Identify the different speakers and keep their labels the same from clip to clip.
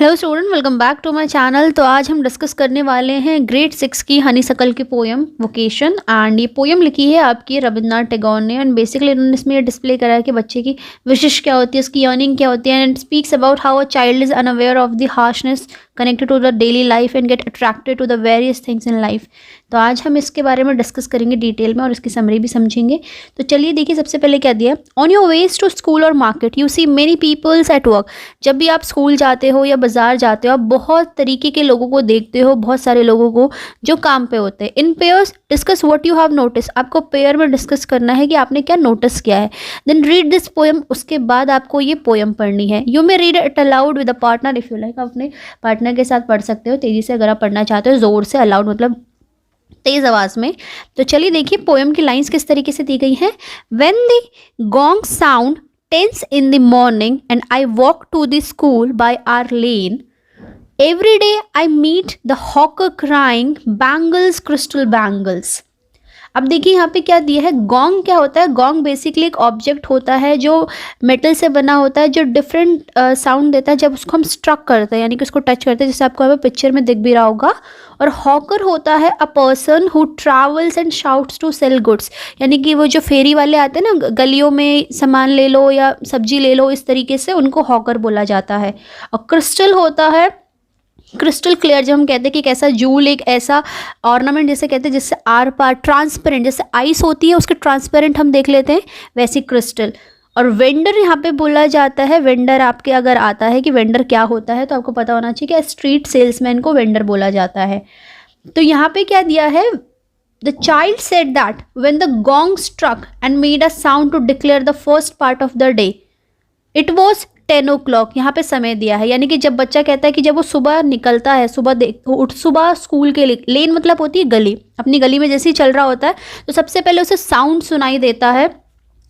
Speaker 1: Hello student, welcome back to my channel. तो आज हम डिस्कस करने वाले हैं ग्रेड 6 की हनीसकल की पोएम वोकेशन। एंड ये पोएम लिखी है आपकी रविंद्रनाथ टैगोर ने। एंड बेसिकली इन्होंने इसमें ये डिस्प्ले करा है कि बच्चे की विशिश क्या होती है, उसकी अर्निंग क्या होती है। And it speaks about how a child is unaware of the harshness connected to the daily life and get attracted to the various things in life. तो आज हम इसके बारे में डिस्कस करेंगे डिटेल में और इसकी समरी भी समझेंगे। तो चलिए देखिए, सबसे पहले क्या दिया, on your ways to school और market you see many peoples at work. जब भी आप स्कूल जाते हो या बाजार जाते हो, आप बहुत तरीके के लोगों को देखते हो, बहुत सारे लोगों को जो काम पे होते हैं। In pairs discuss what you have notice. आपको पेयर में डिस्कस करना है कि आपने क्या नोटिस किया है। Then read this poem. उसके बाद आपको ये पोएम पढ़नी है। You may read it aloud with a partner if you like. आप अपने पार्टनर के साथ पढ़ सकते हो तेजी से, अगर आप पढ़ना चाहते हो जोर से। अलाउड मतलब तेज आवाज में। तो चलिए देखिए पोएम की लाइंस किस तरीके से दी गई हैं। When the gong sound 10 in the morning and I walk to the school by our lane. Every day I meet the hawker crying bangles, crystal bangles. अब देखिए यहाँ पे क्या दिया है, गोंग क्या होता है। गोंग बेसिकली एक ऑब्जेक्ट होता है जो मेटल से बना होता है, जो डिफरेंट साउंड देता है जब उसको हम स्ट्रक करते हैं, यानी कि उसको टच करते हैं, जैसे आपको यहाँ पे पिक्चर में दिख भी रहा होगा। और हॉकर होता है a person who travels and shouts to sell goods, यानी कि वो जो फेरी वाले आते हैं ना, गलियों में सामान ले लो या सब्जी ले लो, इस तरीके से उनको हॉकर बोला जाता है। और क्रिस्टल होता है क्रिस्टल क्लियर, जब हम कहते हैं कि एक ऐसा जूल, एक ऐसा ऑर्नामेंट जैसे कहते हैं जिससे आर पार ट्रांसपेरेंट, जैसे आइस होती है उसके ट्रांसपेरेंट हम देख लेते हैं, वैसी क्रिस्टल। और वेंडर यहाँ पे बोला जाता है। वेंडर आपके अगर आता है कि वेंडर क्या होता है तो आपको पता होना चाहिए कि स्ट्रीट सेल्समैन को वेंडर बोला जाता है। तो यहाँ पे क्या दिया है, the child said that when the gong struck and made a sound to declare the first part of the day it was 10 o'clock। यहाँ पे समय दिया है, यानी कि जब बच्चा कहता है कि जब वो सुबह निकलता है, सुबह स्कूल के लिए, लेन मतलब होती है गली, अपनी गली में जैसे ही चल रहा होता है तो सबसे पहले उसे साउंड सुनाई देता है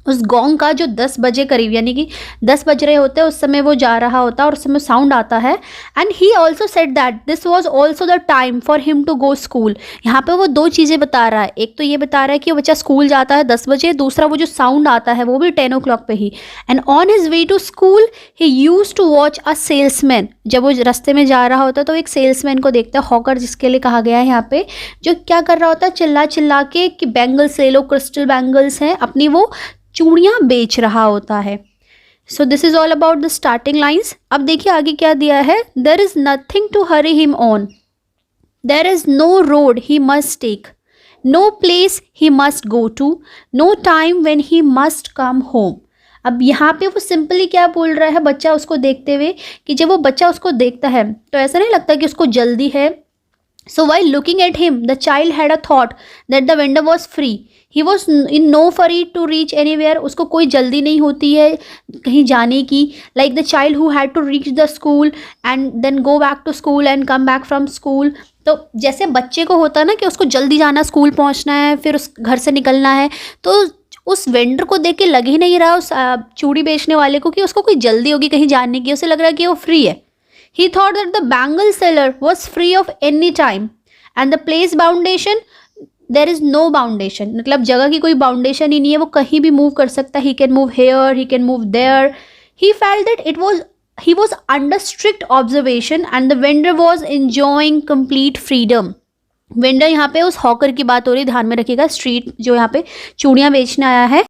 Speaker 1: उस गोंग का, जो 10 बजे करीब, यानी कि 10 बज रहे होते हैं उस समय वो जा रहा होता है और उस समय साउंड आता है। And he also said that this was also the time for him to go school. यहाँ पे वो दो चीज़ें बता रहा है, एक तो ये बता रहा है कि वो बच्चा स्कूल जाता है 10 बजे, दूसरा वो जो साउंड आता है वो भी 10 o'clock पे ही। And on his way to school he use to watch a salesman. जब वो रास्ते में जा रहा होता है तो एक सेल्समैन को देखता है, हॉकर जिसके लिए कहा गया है यहाँ पे, जो क्या कर रहा होता है, चिल्ला चिल्ला के कि बैंगल्स ले लो, क्रिस्टल बैंगल्स हैं, अपनी वो चूड़ियाँ बेच रहा होता है। So this is all about the starting lines. अब देखिए आगे क्या दिया है, there is nothing to hurry him on, there is no road he must take, no place he must go to, no time when he must come home. अब यहाँ पे वो सिंपली क्या बोल रहा है बच्चा उसको देखते हुए, कि जब वो बच्चा उसको देखता है तो ऐसा नहीं लगता कि उसको जल्दी है। So while looking at him, the child had a thought that the vendor was free. He was in no hurry to reach anywhere. उसको कोई जल्दी नहीं होती है कहीं जाने की. Like the child who had to reach the school and then go back to school and come back from school. तो जैसे बच्चे को होता है ना कि उसको जल्दी जाना, स्कूल पहुंचना है, फिर उस घर से निकलना है, तो उस वेंडर को देख के लग ही नहीं रहा उस चूड़ी बेचने वाले को कि उसको कोई जल्दी होगी कहीं जाने की। उसे लग रहा है कि वो फ्री है। He thought that the bangle seller was free of any time and the place boundation, there is no boundation, मतलब जगह की कोई बाउंडेशन ही नहीं है, वो कहीं भी मूव कर सकता है। He can move here, he can move there. He felt that he was under strict observation and the vendor was enjoying complete freedom. Vendor यहाँ पे उस हॉकर की बात हो रही है, ध्यान में रखिएगा, स्ट्रीट जो यहाँ पे चूड़ियाँ बेचने आया है।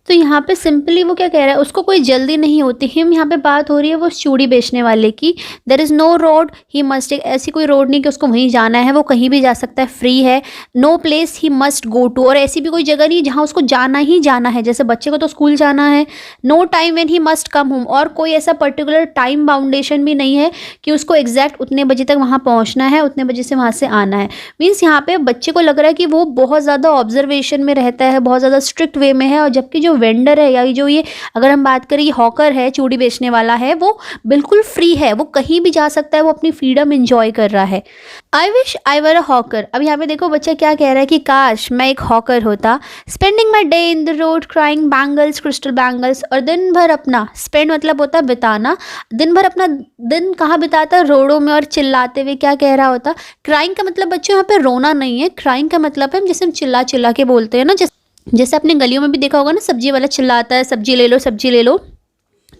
Speaker 1: तो यहाँ पे सिंपली वो क्या कह रहा है, उसको कोई जल्दी नहीं होती। हिम यहाँ पे बात हो रही है वो चूड़ी बेचने वाले की। There is no road he must take, ऐसी कोई रोड नहीं कि उसको वहीं जाना है, वो कहीं भी जा सकता है, फ्री है। No place he must go to, और ऐसी भी कोई जगह नहीं जहाँ उसको जाना ही जाना है, जैसे बच्चे को तो स्कूल जाना है। No time when he must come home, और कोई ऐसा पर्टिकुलर टाइम बाउंडेशन भी नहीं है कि उसको एग्जैक्ट उतने बजे तक वहाँ पहुँचना है, उतने बजे से वहाँ से आना है। मीन्स यहाँ पे बच्चे को लग रहा है कि वो बहुत ज़्यादा ऑब्जर्वेशन में रहता है, बहुत ज़्यादा स्ट्रिक्ट वे में है। और जबकि जो वेंडर है या जो ये अगर हम बात करें ये हॉकर है, चूड़ी बेचने वाला है, वो बिल्कुल फ्री है, वो कहीं भी जा सकता है, वो अपनी फ्रीडम एंजॉय कर रहा है। I wish I were a hawker. अब यहाँ पे देखो बच्चा क्या कह रहा है कि काश मैं एक हॉकर होता। Spending my day in the road crying bangles, crystal bangles, और दिन भर अपना, स्पेंड मतलब होता है बिताना, दिन भर अपना दिन कहाँ बिताता, रोडों में और चिल्लाते हुए क्या कह रहा होता। क्राइंग का मतलब बच्चों यहाँ पे रोना नहीं है, क्राइंग का मतलब है जैसे हम चिल्ला चिल्ला के बोलते हैं ना, जैसे अपने गलियों में भी देखा होगा ना, सब्जी वाला चिल्लाता है सब्जी ले लो सब्जी ले लो,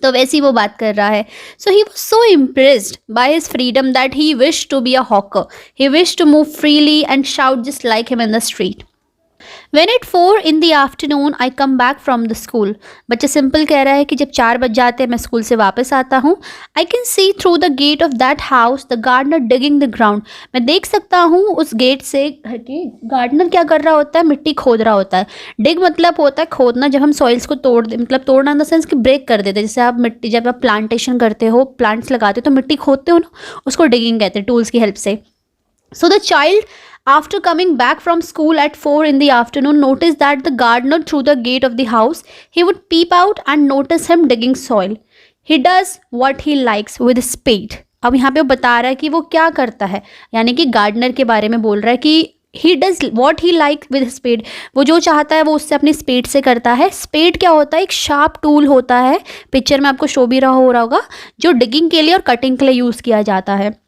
Speaker 1: तो वैसी वो बात कर रहा है. So he was so impressed by his freedom that he wish to be a hawker. He wish to move freely and shout just like him in the street. When at 4 in the afternoon I come back from the school. बच्चा simple कह रहा है कि जब 4 बज जाते हैं मैं स्कूल से वापस आता हूँ. I can see through the gate of that house the gardener digging the ground. मैं देख सकता हूँ उस गेट से घर के गार्डनर क्या कर रहा होता है, मिट्टी खोद रहा होता है. डिग मतलब होता है खोदना, जब हम सॉइल्स को मतलब तोड़ना इन द सेंस कि ब्रेक कर देते हैं. जैसे आप मिट्टी, जब आप प्लांटेशन करते हो, प्लांट्स लगाते हो तो मिट्टी खोदते हो ना, उसको डिगिंग कहते हैं टूल्स की हेल्प से. So the child, after coming back from school at 4 in the afternoon, noticed that the gardener through the gate of the house. He would peep out and notice him digging soil. He does what he likes with a spade. अब यहाँ पे वो बता रहा है कि वो क्या करता है, यानी कि गार्डनर के बारे में बोल रहा है कि he does what he likes with a spade. वो जो चाहता है वो उससे अपनी स्पेड से करता है. स्पेड क्या होता है, एक शार्प टूल होता है, पिक्चर में आपको शो भी रहा होगा, जो डिगिंग के लिए और कटिंग के लिए यूज़ किया जाता है.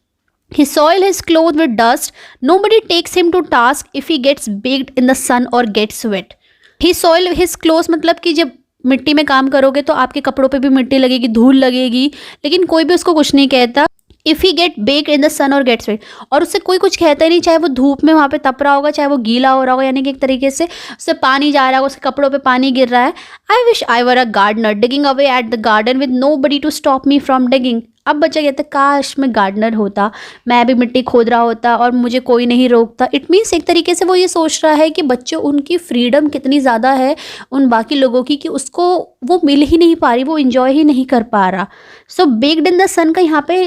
Speaker 1: He soil his clothes with dust. Nobody takes him to task if he gets baked in the sun or gets wet. He soil his clothes मतलब कि जब मिट्टी में काम करोगे तो आपके कपड़ों पे भी मिट्टी लगेगी, धूल लगेगी, लेकिन कोई भी उसको कुछ नहीं कहता. If he get baked in the sun और गेट्स वेट, और उससे कोई कुछ कहता ही नहीं, चाहे वो धूप में वहाँ पे तप रहा होगा, चाहे वो गीला हो रहा होगा, यानी कि एक तरीके से उससे पानी जा रहा होगा, उसके कपड़ों पे पानी गिर रहा है. I wish I were a gardener digging away at the garden with nobody to stop me from digging. अब बच्चा कहता है काश मैं गार्डनर होता, मैं भी मिट्टी खोद रहा होता और मुझे कोई नहीं रोकता. इट मीन्स एक तरीके से वो ये सोच रहा है कि बच्चों, उनकी फ्रीडम कितनी ज़्यादा है उन बाकी लोगों की कि उसको वो मिल ही नहीं पा रही, वो इन्जॉय ही नहीं कर पा रहा. सो बेक्ड इन द सन का यहाँ पे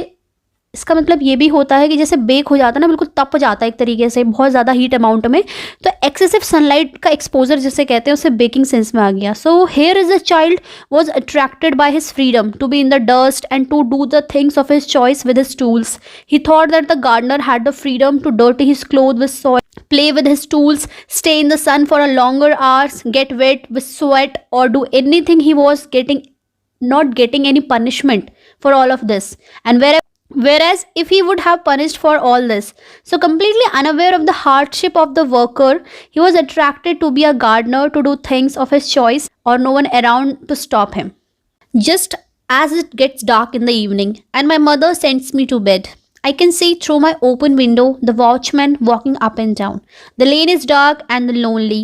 Speaker 1: इसका मतलब ये भी होता है कि जैसे बेक हो जाता है ना, बिल्कुल तप जाता है एक तरीके से, बहुत ज़्यादा हीट अमाउंट में, तो एक्सेसिव सनलाइट का एक्सपोजर जिसे कहते हैं उसे बेकिंग सेंस में आ गया. So here is a child was attracted by his freedom to be in the dust and to do the things of his choice with his tools. He thought that the gardener had the freedom to dirty his cloth with soil, play with his tools, stay in the sun for a longer hours, get wet with sweat, or do anything. He was not getting any punishment for all of this. And whereas if he would have punished for all this, so completely unaware of the hardship of the worker, he was attracted to be a gardener, to do things of his choice, or no one around to stop him. Just as it gets dark in the evening and my mother sends me to bed, I can see through my open window the watchman walking up and down. The lane is dark and lonely,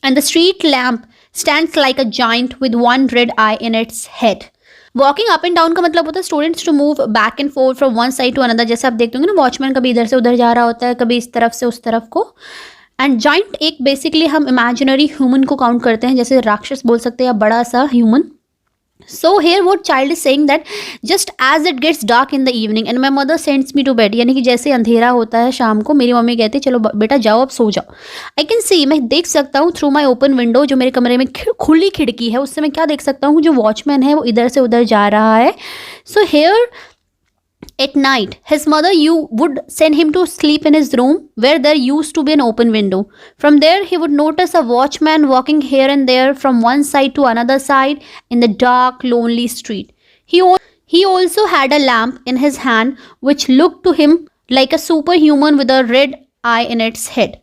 Speaker 1: and the street lamp stands like a giant with one red eye in its head. Walking up and down का मतलब होता है students to move back and forth from one side to another. जैसे आप देखते होंगे ना, watchman कभी इधर से उधर जा रहा होता है, कभी इस तरफ से उस तरफ को. एंड जाइंट एक बेसिकली हम इमेजिनरी ह्यूमन को काउंट करते हैं, जैसे राक्षस बोल सकते हैं या बड़ा सा human. So here what child is saying that just as it gets dark in the evening and my mother sends me to bed, यानी कि जैसे अंधेरा होता है शाम को, मेरी मम्मी कहती है चलो बेटा जाओ अब सो जाओ. I can see, मैं देख सकता हूँ through my open window, जो मेरे कमरे में खुली खिड़की है उससे मैं क्या देख सकता हूँ, जो वॉचमैन है वो इधर से उधर जा रहा है. So here at night, his mother would send him to sleep in his room where there used to be an open window. From there, he would notice a watchman walking here and there from one side to another side in the dark, lonely street. He also had a lamp in his hand which looked to him like a superhuman with a red eye in its head.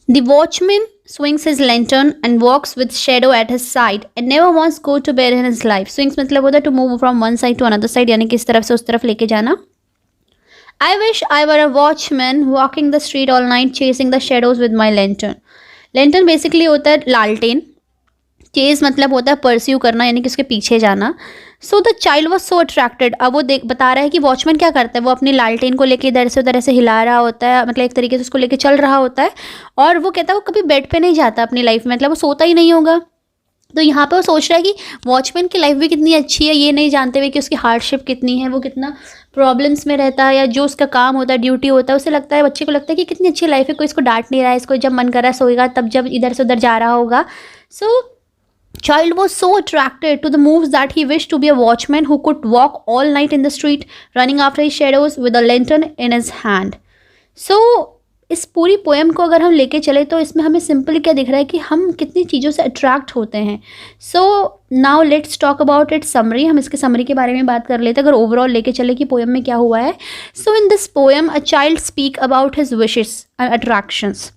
Speaker 1: The watchman swings his lantern and walks with shadow at his side and never once go to bed in his life. Swings मतलब होता है to move from one side to another side, यानी कि इस तरफ से उस तरफ लेके जाना. I wish I were a watchman walking the street all night chasing the shadows with my lantern. Lantern basically होता है लालटेन. चेज मतलब होता है परस्यू करना, यानी कि उसके पीछे जाना. So the child was so attracted. अब वो बता रहा है कि वॉचमैन क्या करता है, वो अपनी लालटेन को लेके इधर से उधर ऐसे हिला रहा होता है, मतलब एक तरीके से उसको लेके चल रहा होता है. और वो कहता है वो कभी बेड पे नहीं जाता अपनी लाइफ में, मतलब वो सोता ही नहीं होगा. तो यहाँ पे वो सोच रहा है कि वॉचमैन की लाइफ भी कितनी अच्छी है, ये नहीं जानते हुए कि उसकी हार्डशिप कितनी है, वो कितना प्रॉब्लम्स में रहता है, या जो उसका काम होता है, ड्यूटी होता है, उसे लगता है, बच्चे को लगता है कि कितनी अच्छी लाइफ है, कोई इसको डांट नहीं रहा है, इसको जब मन कर रहा है सोएगा, तब जब इधर से उधर जा रहा होगा. सो child was so attracted to the moves that he wished to be a watchman who could walk all night in the street running after his shadows with a lantern in his hand. So इस पूरी poem को अगर हम लेके चले तो इसमें हमें सिंपल क्या दिख रहा है कि हम कितनी चीज़ों से अट्रैक्ट होते हैं. So now let's talk about it summary. हम इसके समरी के बारे में बात कर लेते हैं अगर ओवरऑल लेके चले कि पोएम में क्या हुआ है. So in this poem a child speak about his wishes and attractions.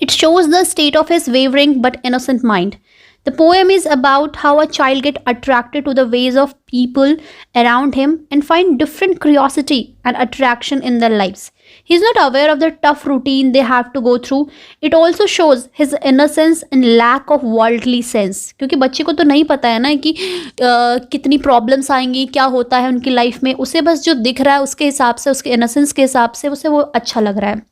Speaker 1: It shows the state of his wavering but innocent mind. The poem is about how a child get attracted to the ways of people around him and find different curiosity and attraction in their lives. He is not aware of the tough routine they have to go through. It also shows his innocence and lack of worldly sense. क्योंकि बच्चे को तो नहीं पता है ना कि कितनी प्रॉब्लम्स आएंगी, क्या होता है उनकी लाइफ में. उसे बस जो दिख रहा है उसके हिसाब से, उसके इनोसेंस के हिसाब से उसे वो अच्छा लग रहा है.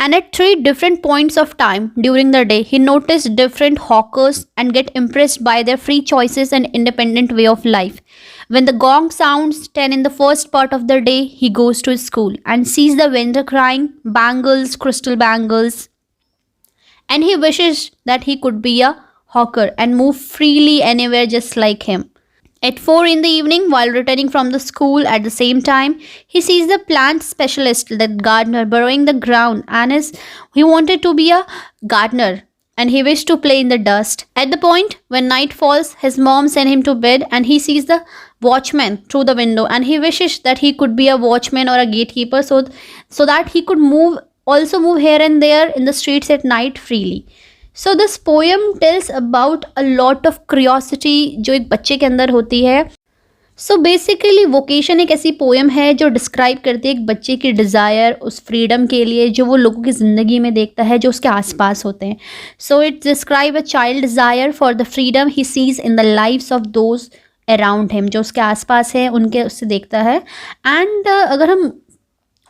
Speaker 1: And at 3 different points of time during the day, he noticed different hawkers and get impressed by their free choices and independent way of life. When the gong sounds 10 in the first part of the day, he goes to his school and sees the vendor crying bangles, crystal bangles. And he wishes that he could be a hawker and move freely anywhere just like him. At 4 in the evening, while returning from the school at the same time, he sees the plant specialist, that gardener, burrowing the ground, and he wanted to be a gardener and he wished to play in the dust. At the point when night falls, his mom sent him to bed and he sees the watchman through the window and he wishes that he could be a watchman or a gatekeeper so that he could move here and there in the streets at night freely. So this poem tells about a lot of curiosity जो एक बच्चे के अंदर होती है. So basically vocation एक ऐसी poem है जो डिस्क्राइब करती है एक बच्चे की डिज़ायर उस फ्रीडम के लिए जो वो लोगों की ज़िंदगी में देखता है जो उसके आसपास होते हैं. So it describe a child desire for the freedom he sees in the lives of those around him, जो उसके आसपास है उनके उससे देखता है. एंड अगर हम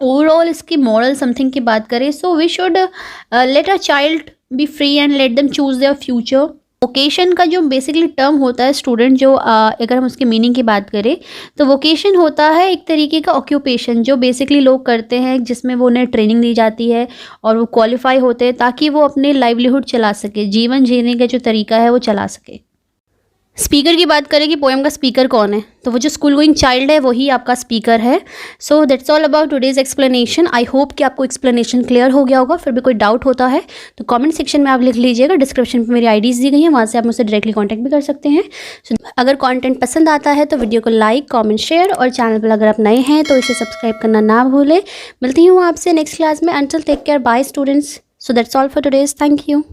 Speaker 1: ओवरऑल इसकी मॉरल समथिंग की बात करें, so we should let a child be free and let them choose their future. Vocation का जो बेसिकली टर्म होता है स्टूडेंट, जो अगर हम उसके मीनिंग की बात करें तो वोकेशन होता है एक तरीके का ऑक्यूपेशन जो बेसिकली लोग करते हैं जिसमें वो उन्हें ट्रेनिंग दी जाती है और वो क्वालिफाई होते हैं ताकि वो अपने लाइवलीहुड चला सके, जीवन जीने का जो तरीका है वो चला सके. स्पीकर की बात करें कि पोएम का स्पीकर कौन है, तो वो जो स्कूल गोइंग चाइल्ड है वही आपका स्पीकर है. सो that's all about today's explanation. I hope कि आपको एक्सप्लेनेशन क्लियर हो गया होगा. फिर भी कोई डाउट होता है तो कमेंट सेक्शन में आप लिख लीजिएगा. डिस्क्रिप्शन में मेरी आईडीज़ दी गई हैं, वहाँ से आप मुझसे डायरेक्टली कॉन्टैक्ट भी कर सकते हैं. सो अगर कॉन्टेंट पसंद आता है तो वीडियो को लाइक, कॉमेंट, शेयर और चैनल पर अगर आप नए हैं तो इसे सब्सक्राइब करना ना भूलें. मिलती हूँ आपसे नेक्स्ट क्लास में. Until take care, bye students. So that's all for today's. Thank you.